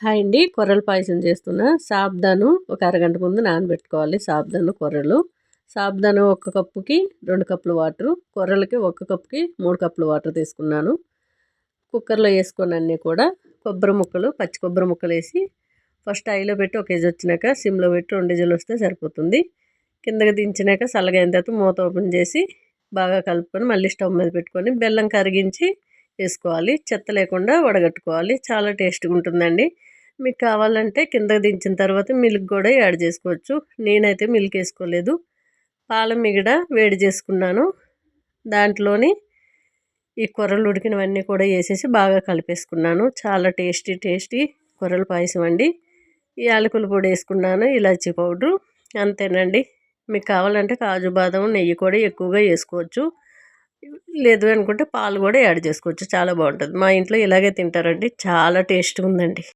Hi అండి. కొర్రల పాయసం చేస్తున్నా. సాబుదాను ఒక అరగంట ముందు నానబెట్టుకోవాలి. సాబుదాను కొర్రలు. సాబుదాను 1 కప్పుకి 2 కప్పులు వాటరు. కొర్రలకి 1 కప్పుకి 3 కప్పులు వాటర్ తీసుకున్నాను. కుక్కర్లో వేసుకొని అన్నీ కూడా కొబ్బరి ముక్కలు, పచ్చి కొబ్బరి ముక్కలు వేసి ఫస్ట్ హైలో పెట్టి 1 కేజీ వచ్చినాక సిమ్లో పెట్టి 2 విజిల్లు వస్తే సరిపోతుంది. కిందకి దించినాక చల్లగైన తర్వాత మూత ఓపెన్ చేసి బాగా కలుపుకొని మళ్ళీ స్టవ్ మీద పెట్టుకొని బెల్లం కరిగించి వేసుకోవాలి. చెత్త లేకుండా వడగట్టుకోవాలి. చాలా టేస్ట్గా ఉంటుందండి. మీకు కావాలంటే కిందకి దించిన తర్వాత మిల్క్ కూడా యాడ్ చేసుకోవచ్చు. నేనైతే మిల్క్ వేసుకోలేదు. పాల మిగడ వేడి చేసుకున్నాను. దాంట్లోని ఈ కొర్రలు ఉడికినవన్నీ కూడా వేసేసి బాగా కలిపేసుకున్నాను. చాలా టేస్టీ కొర్రల పాయసం అండి. యాలకుల పొడి వేసుకున్నాను, ఇలాచీ పౌడరు, అంతేనండి. మీకు కావాలంటే కాజు బాదం నెయ్యి కూడా ఎక్కువగా వేసుకోవచ్చు. లేదు అనుకుంటే పాలు కూడా యాడ్ చేసుకోవచ్చు. చాలా బాగుంటుంది. మా ఇంట్లో ఇలాగే తింటారండి. చాలా టేస్ట్గా ఉందండి.